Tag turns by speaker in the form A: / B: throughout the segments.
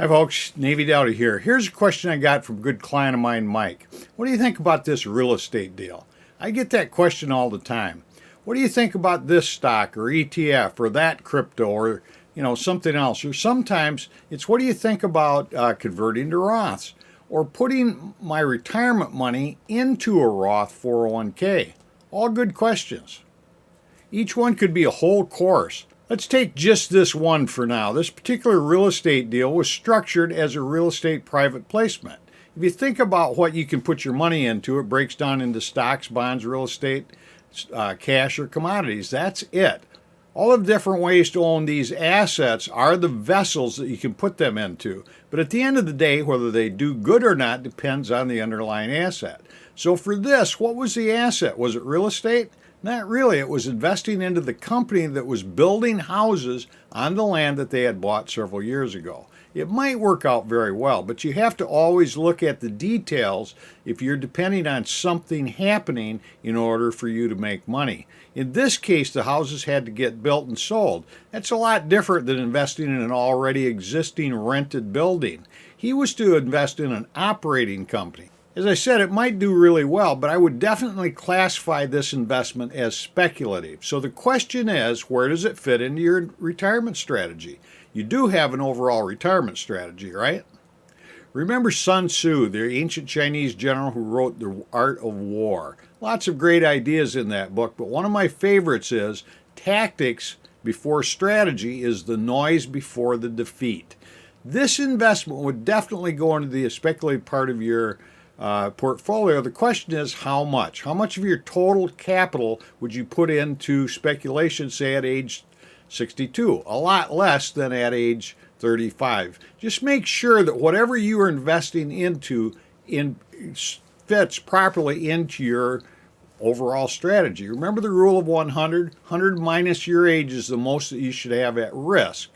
A: Hi folks, Navy Dowdy here. Here's a question I got from a good client of mine, Mike. What do you think about this real estate deal? I get that question all the time. What do you think about this stock or ETF or that crypto or something else? Or sometimes it's what do you think about converting to Roths or putting my retirement money into a Roth 401k? All good questions. Each one could be a whole course. Let's take just this one for now. This particular real estate deal was structured as a real estate private placement. If you think about what you can put your money into, it breaks down into stocks, bonds, real estate, cash, or commodities. That's it. All of the different ways to own these assets are the vessels that you can put them into. But at the end of the day, whether they do good or not depends on the underlying asset. So for this, what was the asset? Was it real estate? Not really. It was investing into the company that was building houses on the land that they had bought several years ago. It might work out very well, but you have to always look at the details if you're depending on something happening in order for you to make money. In this case, the houses had to get built and sold. That's a lot different than investing in an already existing rented building. He was to invest in an operating company. As I said, it might do really well, but I would definitely classify this investment as speculative. So the question is, where does it fit into your retirement strategy? You do have an overall retirement strategy, right? Remember Sun Tzu, the ancient Chinese general who wrote The Art of War. Lots of great ideas in that book, but one of my favorites is tactics before strategy is the noise before the defeat. This investment would definitely go into the speculative part of your portfolio. The question is how much? How much of your total capital would you put into speculation, say at age 62? A lot less than at age 35. Just make sure that whatever you are investing into fits properly into your overall strategy. Remember the rule of 100? 100 minus your age is the most that you should have at risk.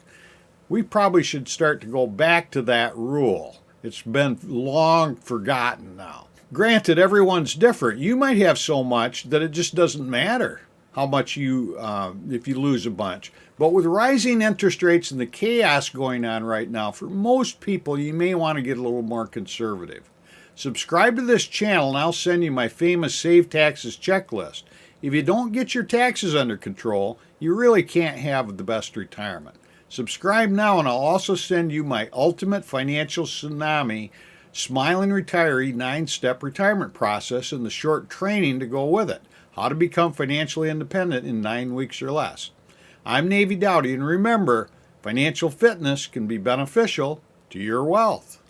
A: We probably should start to go back to that rule. It's been long forgotten now. Granted, everyone's different. You might have so much that it just doesn't matter how much if you lose a bunch. But with rising interest rates and the chaos going on right now, for most people, you may want to get a little more conservative. Subscribe to this channel and I'll send you my famous Save Taxes checklist. If you don't get your taxes under control, you really can't have the best retirement. Subscribe now and I'll also send you my Ultimate Financial Tsunami Smiling Retiree 9-step retirement process and the short training to go with it. How to become financially independent in 9 weeks or less. I'm Navy Dowdy, and remember, financial fitness can be beneficial to your wealth.